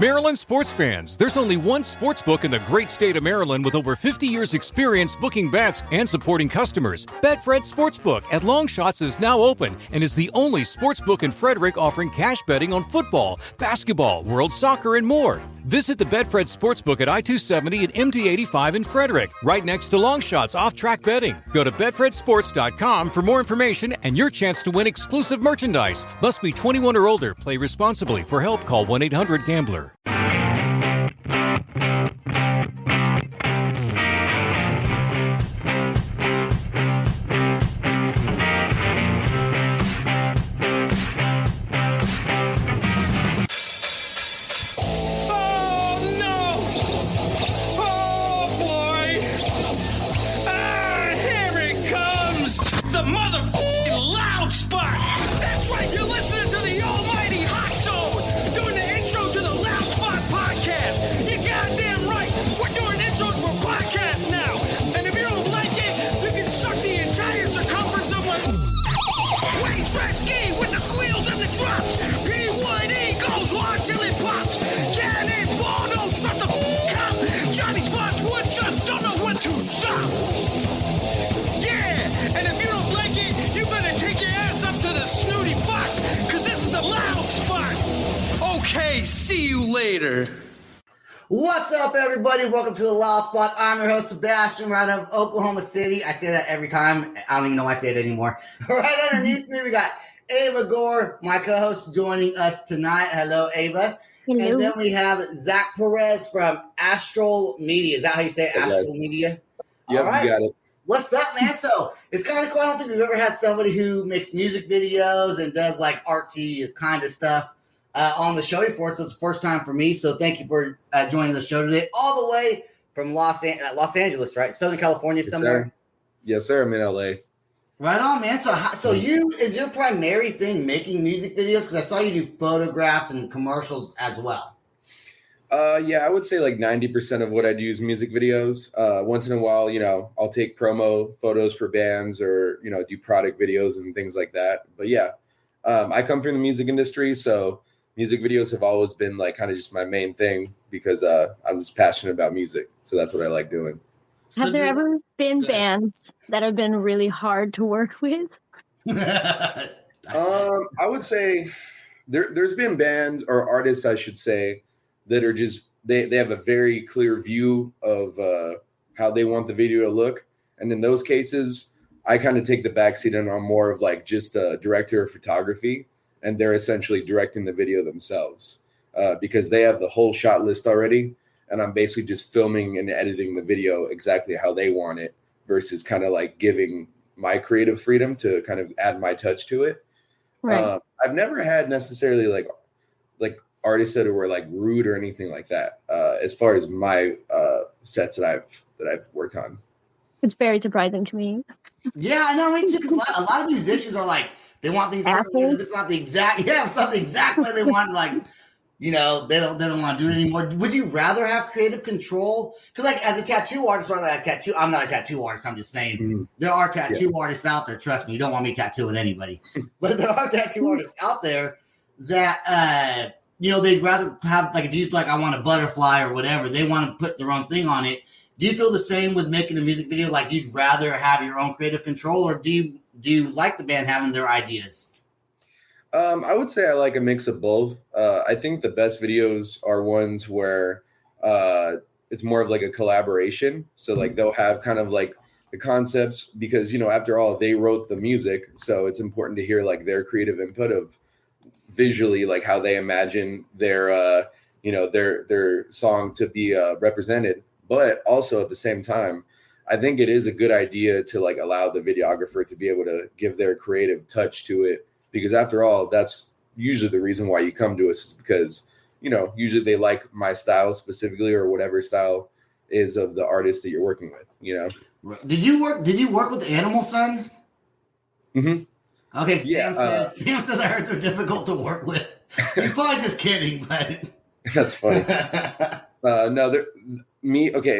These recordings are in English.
Maryland sports fans, there's only one sports book in the great state of Maryland with over 50 years experience booking bets and supporting customers. Betfred Sportsbook at Longshots is now open and is the only sportsbook in Frederick offering cash betting on football, basketball, world soccer, and more. Visit the Betfred Sportsbook at I-270 and MD-85 in Frederick, right next to Longshots off-track betting. Go to betfredsports.com for more information and your chance to win exclusive merchandise. Must be 21 or older. Play responsibly. For help, call 1-800-GAMBLER. Stop! Yeah! And if you don't like it, you better take your ass up to the snooty box, because this is the loud spot! Okay, see you later! What's up, everybody? Welcome to the Loud Spot. I'm your host, Sebastian, right out of Oklahoma City. I say that every time. I don't even know why I say it anymore. Right underneath me, we got Ava Gore, my co-host, joining us tonight. Hello, Ava. Hello. And then we have Zack Perez from Astral Media. Is that how you say it? Astral Media? Yep, all right. You got it. What's up, man? So it's kind of cool. I don't think we've ever had somebody who makes music videos and does like artsy kind of stuff on the show before. So it's the first time for me. So thank you for joining the show today, all the way from Los Angeles, right? Southern California, somewhere. Sir. Yes, sir. I'm in LA. Right on, man. So is your primary thing making music videos? Because I saw you do photographs and commercials as well. Yeah, I would say like 90% of what I do is music videos. Once in a while, I'll take promo photos for bands or, do product videos and things like that. But yeah, I come from the music industry, so music videos have always been like kind of just my main thing because I was passionate about music. So that's what I like doing. Have there ever been bands that have been really hard to work with? I would say there's been bands or artists, I should say, that are just they have a very clear view of how they want the video to look. And in those cases, I kind of take the backseat and I'm more of like just a director of photography. And they're essentially directing the video themselves because they have the whole shot list already. And I'm basically just filming and editing the video exactly how they want it versus kind of like giving my creative freedom to kind of add my touch to it. Right. I've never had necessarily like artists that were like rude or anything like that as far as my sets that I've worked on. It's very surprising to me. Yeah, I know. A lot of musicians are like, they want things if it's not the exact way they want, like, they don't want to do it anymore. Would you rather have creative control? Because like as a tattoo artist or like I'm not a tattoo artist. I'm just saying there are tattoo artists out there. Trust me, you don't want me tattooing anybody, but there are tattoo artists out there that they'd rather have, like, if you like, I want a butterfly or whatever, they want to put their own thing on it. Do you feel the same with making a music video? Like you'd rather have your own creative control, or do you like the band having their ideas? I would say I like a mix of both. I think the best videos are ones where it's more of like a collaboration. So like they'll have kind of like the concepts because, after all, they wrote the music. So it's important to hear like their creative input of visually, like how they imagine their song to be represented. But also at the same time, I think it is a good idea to like allow the videographer to be able to give their creative touch to it. Because after all, that's usually the reason why you come to us is because, usually they like my style specifically or whatever style is of the artist that you're working with, Did you work with Animal Sun? Mm-hmm. Okay, Sam says I heard they're difficult to work with. He's probably just kidding, but that's funny.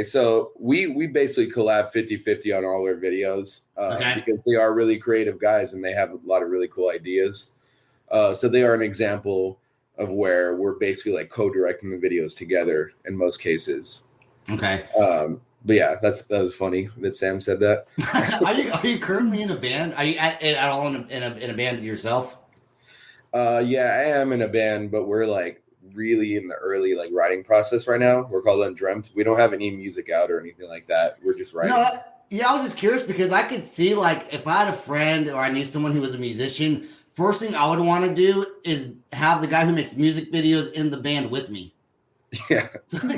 So we basically collab 50-50 on all our videos because they are really creative guys and they have a lot of really cool ideas. So they are an example of where we're basically like co-directing the videos together in most cases. Okay. But yeah, that was funny that Sam said that. Are you currently in a band? Are you at all in a band yourself? Yeah, I am in a band, but we're like really in the early like writing process right now. We're called Undreamt. We don't have any music out or anything like that. We're just writing. No, yeah, I was just curious because I could see like if I had a friend or I knew someone who was a musician, first thing I would want to do is have the guy who makes music videos in the band with me. Yeah.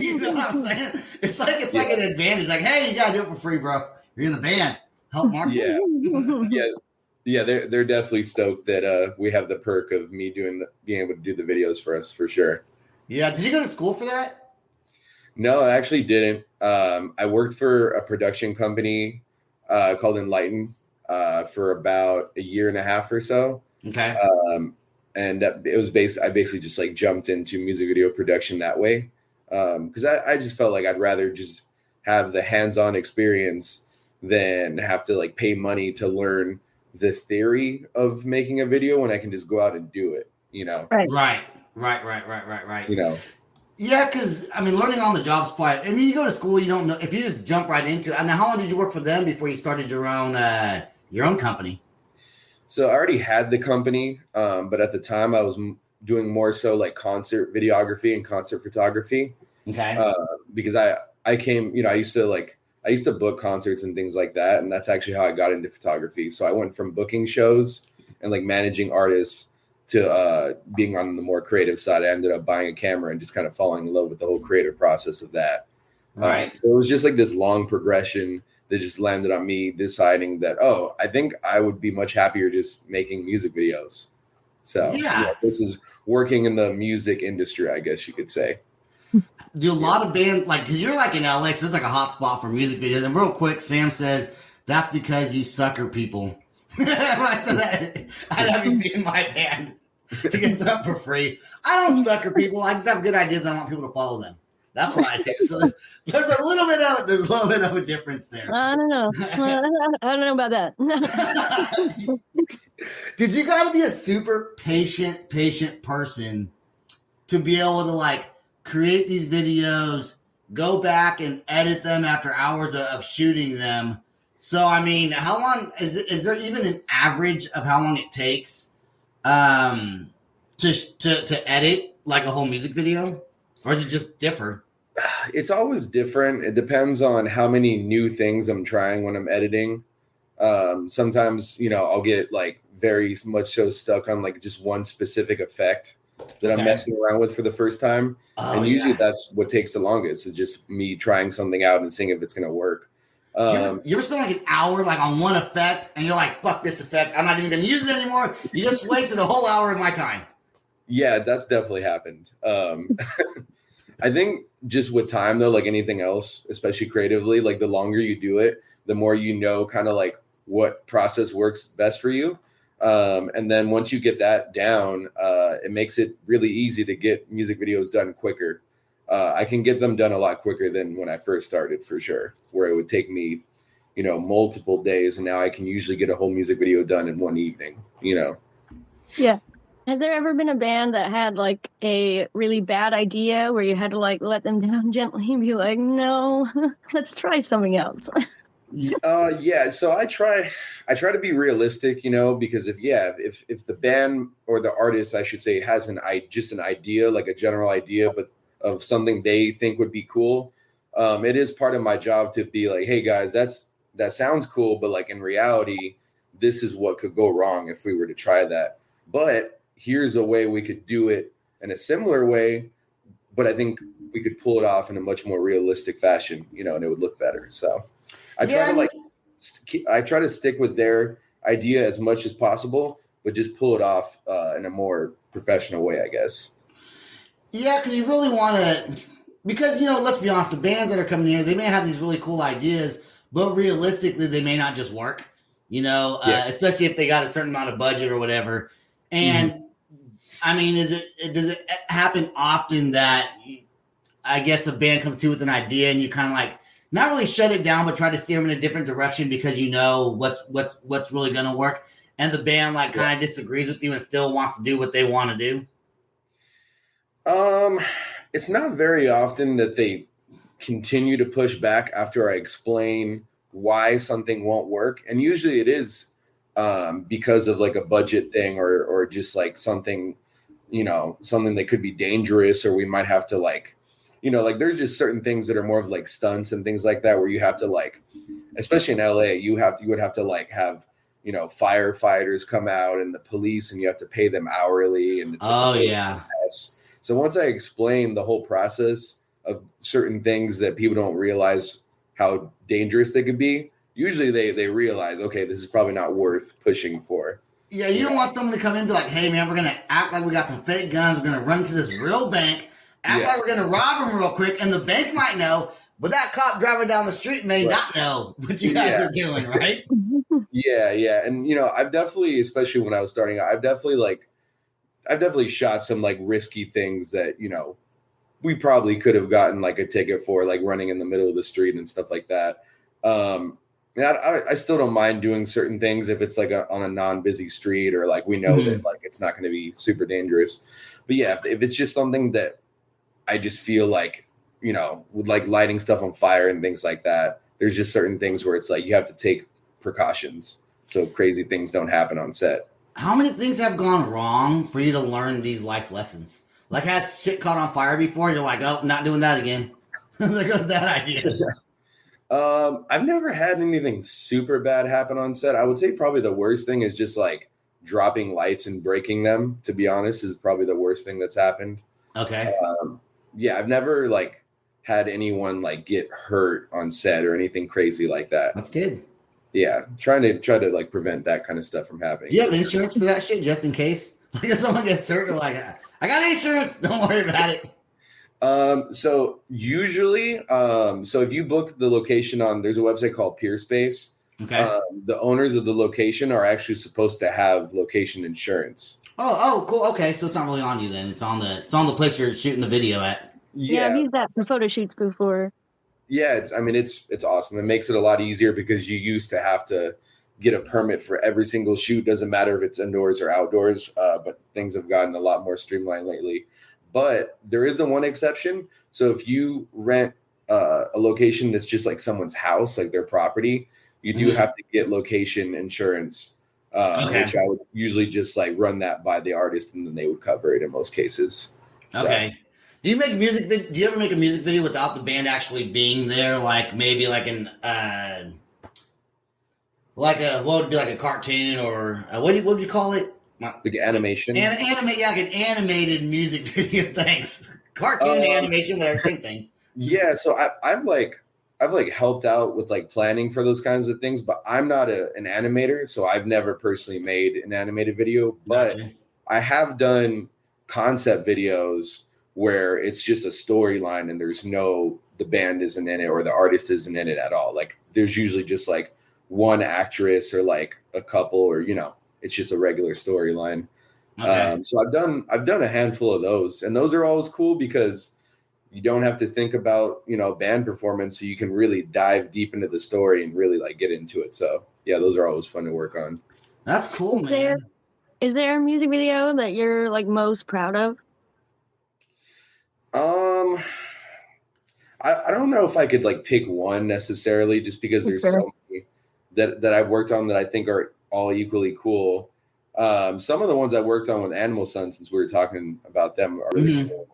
You know what I'm saying? It's like an advantage. Like, hey, you gotta do it for free, bro. You're in the band. Help market. Yeah. They're definitely stoked that we have the perk of me being able to do the videos for us for sure. Yeah. Did you go to school for that? No, I actually didn't. I worked for a production company called Enlighten for about a year and a half or so. Okay. And it was I basically just like jumped into music video production that way. Because I just felt like I'd rather just have the hands-on experience than have to like pay money to learn the theory of making a video when I can just go out and do it, you know? Right. You know? Yeah, because I mean, learning on the job's quite. I mean, you go to school, you don't know if you just jump right into it. And how long did you work for them before you started your own company? So I already had the company, but at the time I was doing more so like concert videography and concert photography. Okay. Because I came, I used to book concerts and things like that, and that's actually how I got into photography. So I went from booking shows and like managing artists to being on the more creative side. I ended up buying a camera and just kind of falling in love with the whole creative process of that. Right. So it was just like this long progression that just landed on me deciding that, I think I would be much happier just making music videos. So yeah, this is working in the music industry, I guess you could say. Do a lot of bands because you're like in LA, so it's like a hot spot for music videos. And real quick, Sam says that's because you sucker people. When I said that, I'd have you be in my band to get stuff for free. I don't sucker people. I just have good ideas. I want people to follow them. That's what I take. So there's a little bit of a difference there. I don't know. I don't know about that. Did you got to be a super patient person to be able to like create these videos, go back and edit them after hours of shooting them? So, I mean, how long is there even an average of how long it takes to edit like a whole music video? Or is it just differ? It's always different. It depends on how many new things I'm trying when I'm editing. Sometimes, I'll get like very much so stuck on like just one specific effect that I'm messing around with for the first time. And usually that's what takes the longest, is just me trying something out and seeing if it's going to work. You ever spend like an hour like on one effect and you're like, fuck this effect, I'm not even going to use it anymore? You just wasted a whole hour of my time. Yeah, that's definitely happened. I think just with time though, like anything else, especially creatively, like the longer you do it, the more kind of like what process works best for you. And then once you get that down, it makes it really easy to get music videos done quicker. I can get them done a lot quicker than when I first started, for sure, where it would take me, multiple days. And now I can usually get a whole music video done in one evening, Yeah. Has there ever been a band that had like a really bad idea where you had to like let them down gently and be like, no, let's try something else? Yeah. So I try to be realistic, because if the band or the artist, I should say, has just an idea, like a general idea, but of something they think would be cool, it is part of my job to be like, hey guys, that sounds cool, but like in reality, this is what could go wrong if we were to try that. But here's a way we could do it in a similar way, but I think we could pull it off in a much more realistic fashion, and it would look better. So I try to stick with their idea as much as possible, but just pull it off in a more professional way, I guess. Yeah, because you really want to, because, let's be honest, the bands that are coming here, they may have these really cool ideas, but realistically, they may not just work, especially if they got a certain amount of budget or whatever. And I mean, does it happen often that I guess a band comes to with an idea and you kind of like not really shut it down, but try to steer them in a different direction because what's really going to work, and the band like kind of disagrees with you and still wants to do what they want to do? It's not very often that they continue to push back after I explain why something won't work. And usually it is because of like a budget thing or just like something, something that could be dangerous, or we might have to like, like there's just certain things that are more of like stunts and things like that where you have to like, especially in LA, you would have to like have, firefighters come out and the police, and you have to pay them hourly. And it's like, yeah. mess. So once I explain the whole process of certain things that people don't realize how dangerous they could be, usually they realize, okay, this is probably not worth pushing for. Yeah, you don't want someone to come in and be like, hey, man, we're going to act like we got some fake guns. We're going to run into this real bank, act like we're going to rob them real quick, and the bank might know, but that cop driving down the street may not know what you guys are doing, right? Yeah. And, I've definitely, especially when I was starting out, I've definitely shot some like risky things that, we probably could have gotten like a ticket for, like running in the middle of the street and stuff like that. And I still don't mind doing certain things if it's like on a non-busy street, or like we know that like it's not going to be super dangerous. But yeah, if it's just something that I just feel like, with like lighting stuff on fire and things like that, there's just certain things where it's like you have to take precautions so crazy things don't happen on set. How many things have gone wrong for you to learn these life lessons? Like, has shit caught on fire before? You're like, oh, not doing that again. There goes that idea. I've never had anything super bad happen on set. I would say probably the worst thing is just like dropping lights and breaking them, to be honest, is probably the worst thing that's happened. Okay. Yeah, I've never like had anyone like get hurt on set or anything crazy like that. That's good. Yeah, try to like prevent that kind of stuff from happening. Do you have insurance for that shit just in case? Like if someone gets hurt, you're like, I got insurance. Don't worry about it. So usually, so if you book the location there's a website called PeerSpace. Okay. The owners of the location are actually supposed to have location insurance. Oh, cool. Okay, so it's not really on you then. It's on the place you're shooting the video at. Yeah, I've used that for photo shoots before. Yeah, it's awesome. It makes it a lot easier because you used to have to get a permit for every single shoot. Doesn't matter if it's indoors or outdoors, but things have gotten a lot more streamlined lately. But there is the one exception. So if you rent a location that's just like someone's house, like their property, you do have to get location insurance, which I would usually just like run that by the artist, and then they would cover it in most cases. Okay. So. Do you make music? Do you ever make a music video without the band actually being there? Like maybe like what would be like a cartoon or what would you call it? Like animation. Like an animated music video. Thanks. Cartoon animation, whatever, same thing. Yeah, so I've helped out with like planning for those kinds of things, but I'm not an animator, so I've never personally made an animated video. But gotcha. I have done concept videos where it's just a storyline and the band isn't in it or the artist isn't in it at all. Like there's usually just like one actress or like a couple or, it's just a regular storyline. Okay. So I've done a handful of those, and those are always cool because you don't have to think about, band performance. So you can really dive deep into the story and really like get into it. So yeah, those are always fun to work on. That's cool, man. Is there a music video that you're like most proud of? I don't know if I could like pick one necessarily, just because there's so many that I've worked on that I think are all equally cool. Some of the ones I worked on with Animal Sun, since we were talking about them, are really cool.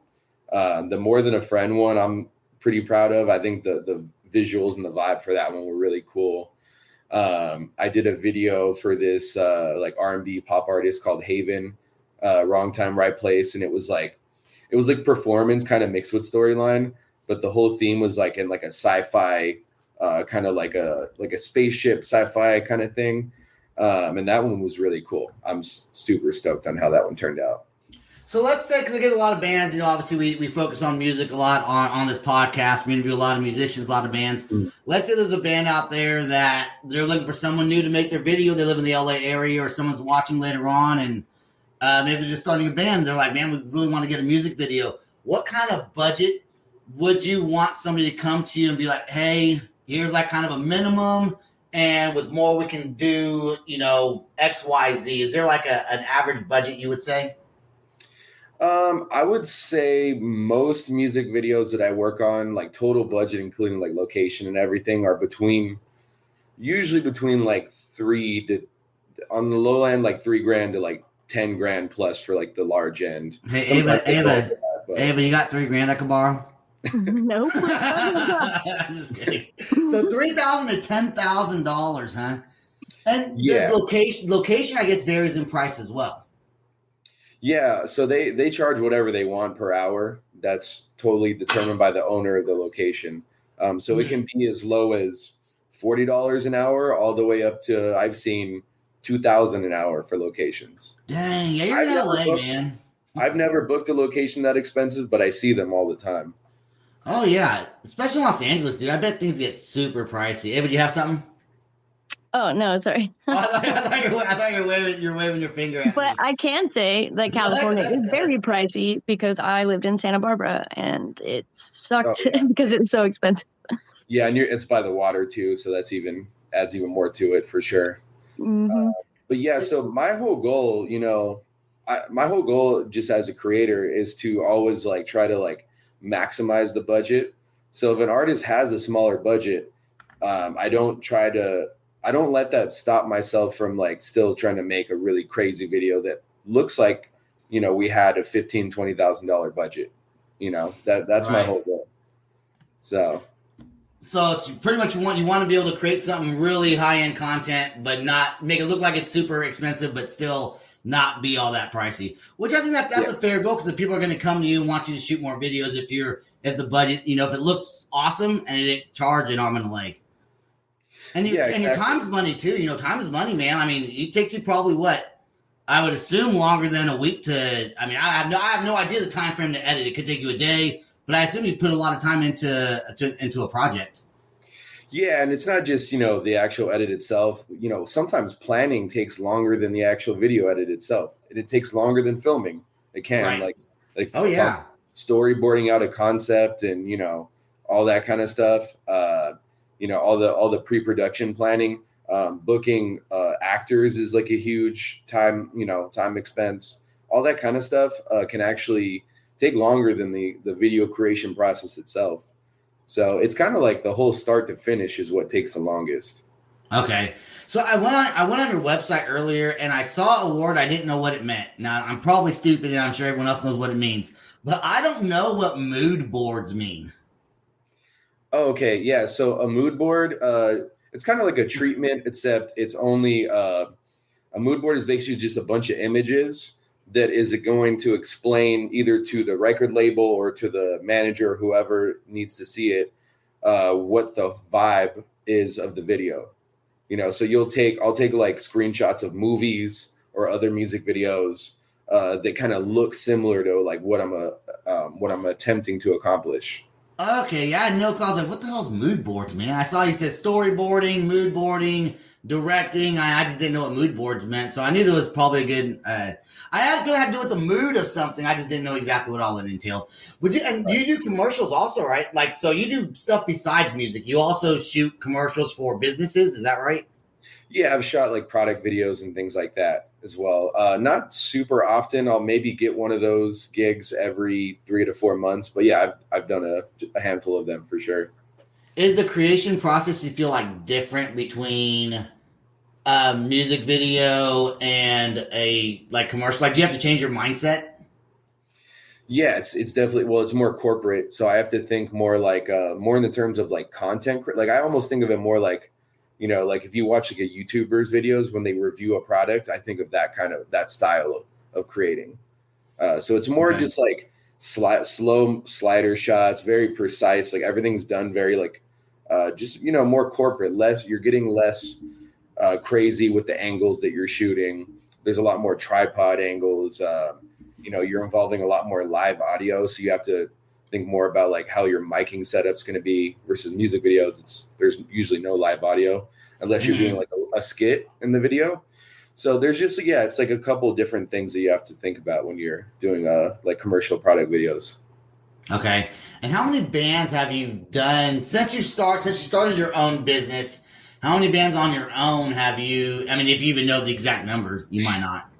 The More Than a Friend one, I'm pretty proud of. I think the visuals and the vibe for that one were really cool. I did a video for this like R&B pop artist called Haven, Wrong Time, Right Place, and it was like performance kind of mixed with storyline, but the whole theme was like in like a sci-fi kind of like a spaceship sci-fi kind of thing. And that one was really cool. I'm super stoked on how that one turned out. So let's say, because I get a lot of bands, obviously we focus on music a lot on this podcast. We interview a lot of musicians, a lot of bands. Let's say there's a band out there that they're looking for someone new to make their video. They live in the LA area, or someone's watching later on, and maybe they're just starting a band. They're like, man, we really want to get a music video. What kind of budget would you want somebody to come to you and be like, hey, here's like kind of a minimum, and with more we can do, X, Y, Z. Is there like an average budget you would say? I would say most music videos that I work on, like total budget, including like location and everything, are usually between like on the low end, like $3,000 to like 10 grand plus for like the large end. Hey, Sometimes Ava, you got $3,000 I could borrow? Nope. I'm just kidding. So $3,000 to $10,000, huh? And Yeah. the location, I guess, varies in price as well. Yeah, so they charge whatever they want per hour. That's totally determined by the owner of the location. So it can be as low as $40 an hour, all the way up to I've seen $2,000 an hour for locations. Dang, yeah, you're in LA, man. I've never booked a location that expensive, but I see them all the time. Oh yeah, especially in Los Angeles, dude. I bet things get super pricey. Hey, would you have something? Oh no, sorry. I thought you were waving your finger at But me. I can say that California is very pricey because I lived in Santa Barbara and it sucked because it was so expensive. Yeah, and it's by the water too, so that's adds even more to it for sure. Mm-hmm. But yeah, so my whole goal, my whole goal just as a creator is to always like try to like maximize the budget. So if an artist has a smaller budget, I don't let that stop myself from like still trying to make a really crazy video that looks like, we had a $15,000-$20,000 budget. That's my whole goal. So it's pretty much you want to be able to create something really high-end content, but not make it look like it's super expensive, but still not be all that pricey. Which I think that's a fair goal, because the people are going to come to you and want you to shoot more videos if the budget, if it looks awesome and it didn't charge an arm and a leg. And your time's money too. Time is money, man. I mean, it takes you probably I would assume longer than a week to. I mean, I have no idea the time frame to edit. It could take you a day, but I assume you put a lot of time into a project. Yeah, and it's not just the actual edit itself. Sometimes planning takes longer than the actual video edit itself. It takes longer than filming. It can like storyboarding out a concept and all that kind of stuff. All the pre-production planning, booking actors is like a huge time expense. All that kind of stuff can actually take longer than the video creation process itself. So it's kind of like the whole start to finish is what takes the longest. Okay. So I went on your website earlier and I saw a word. I didn't know what it meant. Now I'm probably stupid and I'm sure everyone else knows what it means, but I don't know what mood boards mean. Oh, okay. Yeah. So a mood board, it's kind of like a treatment, except it's only a mood board is basically just a bunch of images that is going to explain either to the record label or to the manager, whoever needs to see it, what the vibe is of the video. So I'll take like screenshots of movies or other music videos that kind of look similar to like what I'm attempting to accomplish. Okay, yeah, I know. Cause I was like, what the hell is mood boards, man? I saw you said storyboarding, mood boarding, directing. I just didn't know what mood boards meant. So I knew there was probably a good, I had to feel it had to do with the mood of something. I just didn't know exactly what all it entailed. And you do commercials also, right? Like, so you do stuff besides music. You also shoot commercials for businesses. Is that right? Yeah, I've shot like product videos and things like that as well. Not super often. I'll maybe get one of those gigs every 3 to 4 months. But yeah, I've done a handful of them for sure. Is the creation process, you feel like, different between a music video and a like commercial? Like, do you have to change your mindset? Yeah, it's definitely, it's more corporate. So I have to think more like more in the terms of like content. Like I almost think of it more like, like if you watch like a YouTuber's videos when they review a product, I think of that style of creating. So it's more just like slow slider shots, very precise. Like everything's done very like just more corporate. You're getting less crazy with the angles that you're shooting. There's a lot more tripod angles. You're involving a lot more live audio, so you have to think more about like how your miking setup's going to be versus music videos. There's usually no live audio unless you're doing like a skit in the video. So there's just it's like a couple of different things that you have to think about when you're doing like commercial product videos. Okay. And how many bands have you done since you started your own business? How many bands on your own have you? I mean, if you even know the exact number, you might not.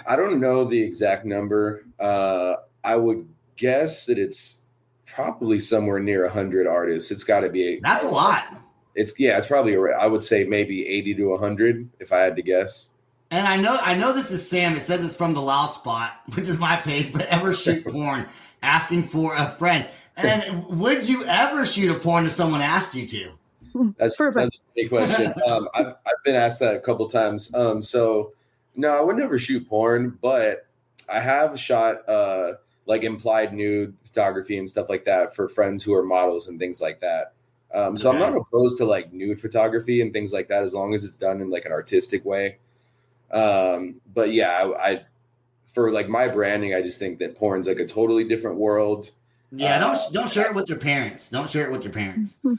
I don't know the exact number. I would guess that it's probably somewhere near 100 artists. It's got to be. That's a lot. It's probably. I would say maybe 80 to 100 if I had to guess. And I know this is Sam. It says it's from the Loud Spot, which is my page. But ever shoot porn? Asking for a friend. And would you ever shoot a porn if someone asked you to? That's a great question. I've been asked that a couple times. So no, I would never shoot porn, but I have shot like implied nude photography and stuff like that for friends who are models and things like that. So I'm not opposed to like nude photography and things like that as long as it's done in like an artistic way. But yeah, I for like my branding, I just think that porn's like a totally different world. Yeah, don't share it with your parents. Don't share it with your parents. Look,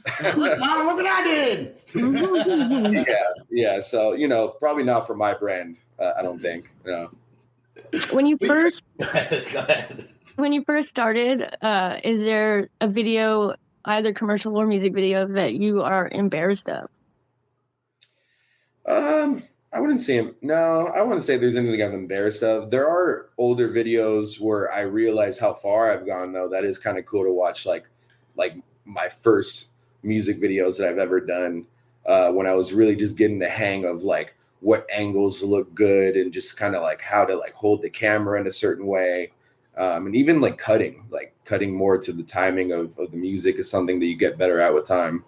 Mom, look what I did. Yeah. So probably not for my brand. I don't think. No. When you first Go ahead. when you first started, is there a video, either commercial or music video, that you are embarrassed of? I wouldn't say I wouldn't say there's anything I'm embarrassed of. There are older videos where I realize how far I've gone, though. That is kind of cool to watch, like my first music videos that I've ever done, when I was really just getting the hang of like what angles look good and just kind of like how to like hold the camera in a certain way. And even like cutting more to the timing of the music is something that you get better at with time.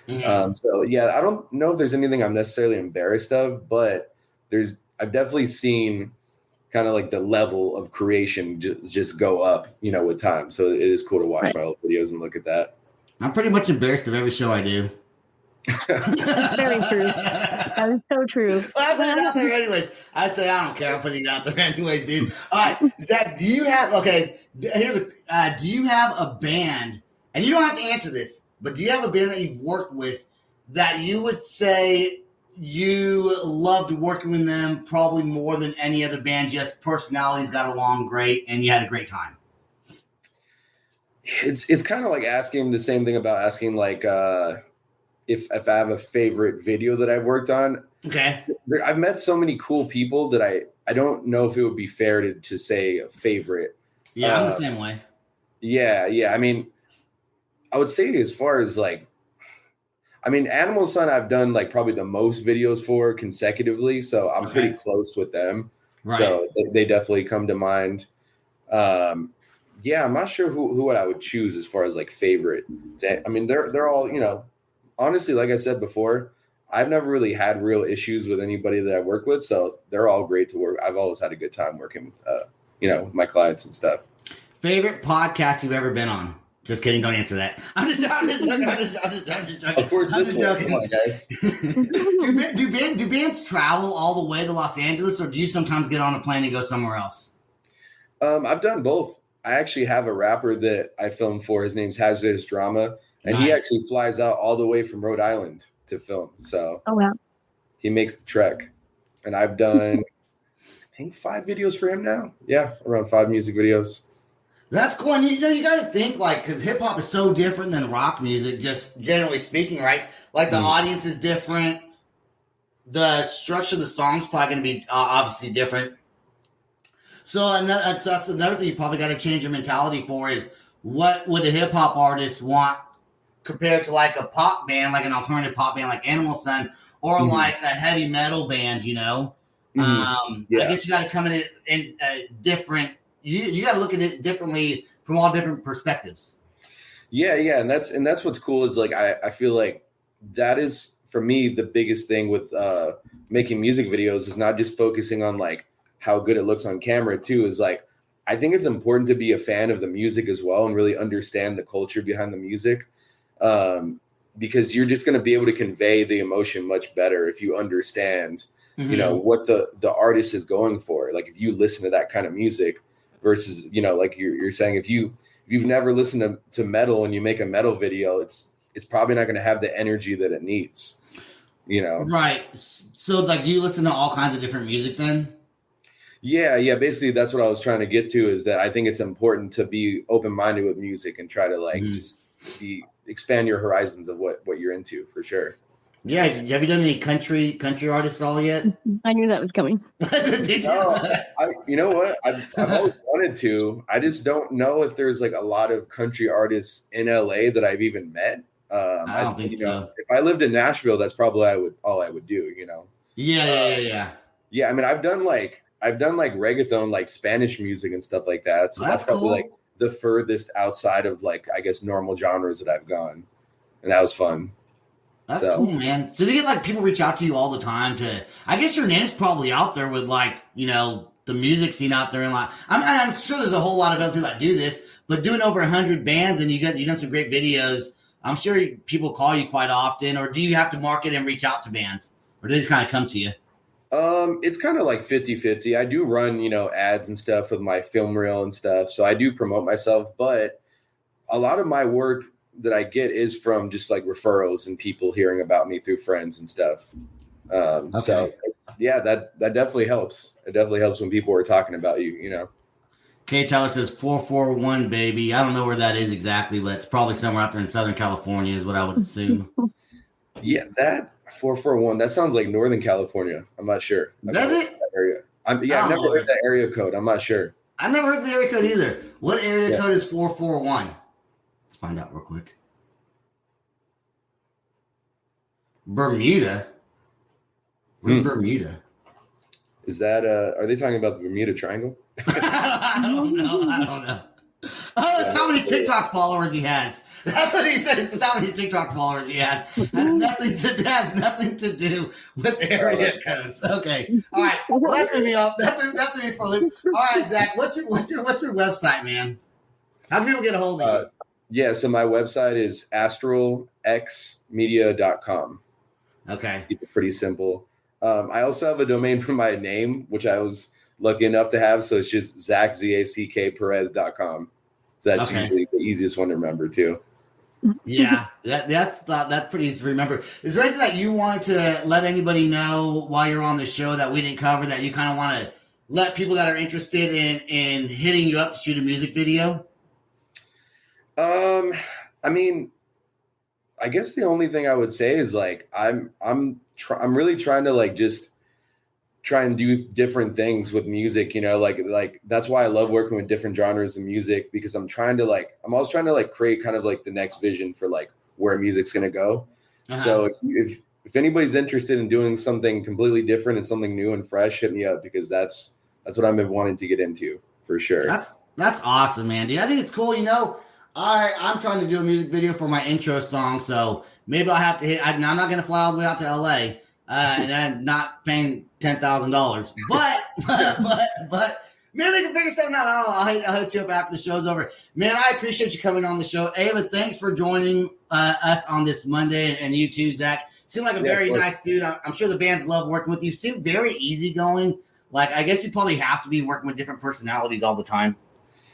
So yeah, I don't know if there's anything I'm necessarily embarrassed of, but I've definitely seen kind of like the level of creation just go up, with time. So it is cool to watch my old videos and look at that. I'm pretty much embarrassed of every show I do. That's very true. That is so true. Well, I put it out there anyways. I say I don't care. I'm putting it out there anyways, dude. All right, Zach, do you have do you have a band? And you don't have to answer this, but do you have a band that you've worked with that you would say you loved working with them probably more than any other band? Just personalities got along great, and you had a great time. It's kind of like asking the same thing about asking like. If I have a favorite video that I've worked on. Okay. I've met so many cool people that I don't know if it would be fair to say a favorite. Yeah, I'm the same way. Yeah. I mean, I would say as far as like, Animal Sun, I've done like probably the most videos for consecutively. So I'm pretty close with them. Right. So they definitely come to mind. I'm not sure who I would choose as far as like favorite. They're all, honestly, like I said before, I've never really had real issues with anybody that I work with, so they're all great to work. I've always had a good time working, with my clients and stuff. Favorite podcast you've ever been on? Just kidding. Don't answer that. I'm just joking. Of course, this one. Come on, guys. do bands travel all the way to Los Angeles, or do you sometimes get on a plane and go somewhere else? I've done both. I actually have a rapper that I filmed for. His name's Hazardous Drama. And He actually flies out all the way from Rhode Island to film. So he makes the trek. And I've done, I think 5 videos for him now. Yeah, around 5 music videos. That's cool. And you got to think because hip hop is so different than rock music, just generally speaking, right? Like the audience is different. The structure of the song's probably going to be obviously different. So that's another thing you probably got to change your mentality for is what would a hip hop artist want compared to like a pop band, like an alternative pop band like Animal Sun, or like a heavy metal band, I guess you got to come in different. You got to look at it differently from all different perspectives. Yeah, and that's what's cool is like I feel like that is for me the biggest thing with making music videos is not just focusing on like how good it looks on camera too. Is like I think it's important to be a fan of the music as well and really understand the culture behind the music. Because you're just going to be able to convey the emotion much better if you understand, what the artist is going for. Like if you listen to that kind of music versus, like you're saying, if you've never listened to metal and you make a metal video, it's probably not going to have the energy that it needs, Right. So like, do you listen to all kinds of different music then? Yeah. Basically that's what I was trying to get to is that I think it's important to be open-minded with music and try to like just expand your horizons of what you're into for sure. Yeah, have you done any country artists at all yet? I knew that was coming. Did you? You know what? I've always wanted to. I just don't know if there's like a lot of country artists in LA that I've even met. I don't think so. If I lived in Nashville, that's probably all I would do. You know. Yeah. Yeah, I mean, I've done like reggaeton, like Spanish music and stuff like that. So that's probably cool. like the furthest outside of like, I guess, normal genres that I've gone, and that was fun. That's cool, man. So do you get like people reach out to you all the time I guess your name's probably out there with like, the music scene out there, and like I'm sure there's a whole lot of other people that do this, but doing over 100 bands and you've done some great videos. I'm sure people call you quite often, or do you have to market and reach out to bands, or do they just kind of come to you? It's kind of like 50-50. I do run, ads and stuff with my film reel and stuff. So I do promote myself, but a lot of my work that I get is from just like referrals and people hearing about me through friends and stuff. So yeah, that definitely helps. It definitely helps when people are talking about you, Kay Tyler says 441, baby. I don't know where that is exactly, but it's probably somewhere out there in Southern California is what I would assume. Yeah, that 441, that sounds like Northern California. I'm not sure. Does it? That area. I've never heard that area code. I'm not sure. I never heard the area code either. What area code is 441? Let's find out real quick. Bermuda? Where's Bermuda? Is that, are they talking about the Bermuda Triangle? I don't know. Oh, that's how many TikTok followers he has. That's what he said. It's how many TikTok followers he has. Has nothing to do with area codes. Okay. All right. Well, that threw me off. That threw me for a loop. All right, Zach. What's your website, man? How do people get a hold of you? Yeah. So my website is astralmedia.com. Okay. Keep it pretty simple. I also have a domain for my name, which I was lucky enough to have. So it's just Zack, Zack, Perez.com. So that's usually the easiest one to remember too. Yeah, that's pretty easy to remember. Is there anything that you wanted to let anybody know while you're on the show that we didn't cover that you kind of want to let people that are interested in hitting you up to shoot a music video? I mean, I guess the only thing I would say is like I'm really trying to like just try and do different things with music, like that's why I love working with different genres of music, because I'm always trying to like create kind of like the next vision for like where music's going to go. So if anybody's interested in doing something completely different and something new and fresh, hit me up, because that's what I've been wanting to get into for sure. That's awesome, man. Dude, I think it's cool. I'm trying to do a music video for my intro song, so maybe I'll have to I'm not going to fly all the way out to LA. And I'm not paying $10,000, but maybe we can figure something out. I don't know. I'll hit you up after the show's over. Man, I appreciate you coming on the show. Ava, thanks for joining us on this Monday, and you too, Zach. Seem like a very nice dude. I'm sure the bands love working with you. Seem very easygoing. Like, I guess you probably have to be working with different personalities all the time.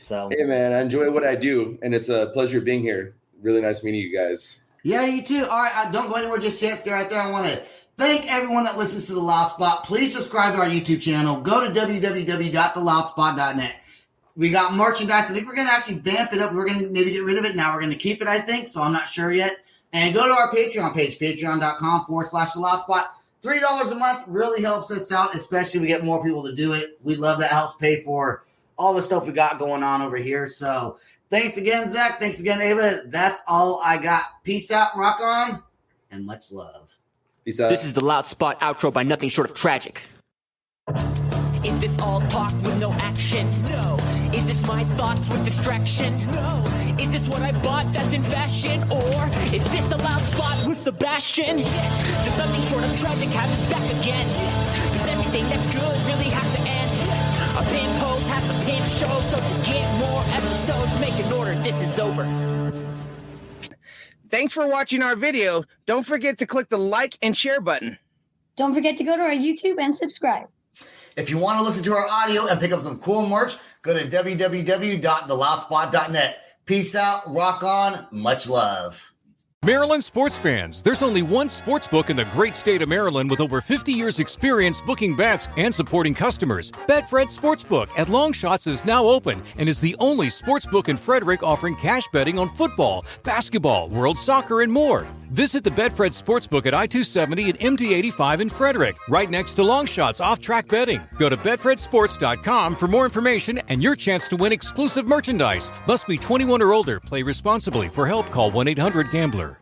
So, hey, man, I enjoy what I do, and it's a pleasure being here. Really nice meeting you guys. Yeah, you too. All right, don't go anywhere just yet. Stay right there. I want to thank everyone that listens to The Loud Spot. Please subscribe to our YouTube channel. Go to www.theloudspot.net. We got merchandise. I think we're going to actually vamp it up. We're going to maybe get rid of it. Now we're going to keep it, I think. So I'm not sure yet. And go to our Patreon page, patreon.com/theloudspot. $3 a month really helps us out, especially if we get more people to do it. We love that. Helps pay for all the stuff we got going on over here. So thanks again, Zach. Thanks again, Ava. That's all I got. Peace out, rock on, and much love. Peace out. This is the Loud Spot outro by nothing short of tragic. Is this all talk with no action? No. Is this my thoughts with distraction? No. Is this what I bought that's in fashion? Or is this the Loud Spot with Sebastian? Yes. Does nothing short of tragic have us back again? Yes. Does everything that's good really have to end? Yes. A pin post has a pin show, so to get more episodes, make an order, this is over. Thanks for watching our video. Don't forget to click the like and share button. Don't forget to go to our YouTube and subscribe. If you want to listen to our audio and pick up some cool merch, go to www.theloudspot.net. Peace out, rock on, much love. Maryland sports fans, there's only one sports book in the great state of Maryland with over 50 years experience booking bets and supporting customers. Betfred Sportsbook at Longshots is now open and is the only sports book in Frederick offering cash betting on football, basketball, world soccer, and more. Visit the Betfred Sportsbook at I-270 and MD-85 in Frederick, right next to Longshots off-track betting. Go to betfredsports.com for more information and your chance to win exclusive merchandise. Must be 21 or older. Play responsibly. For help, call 1-800-GAMBLER.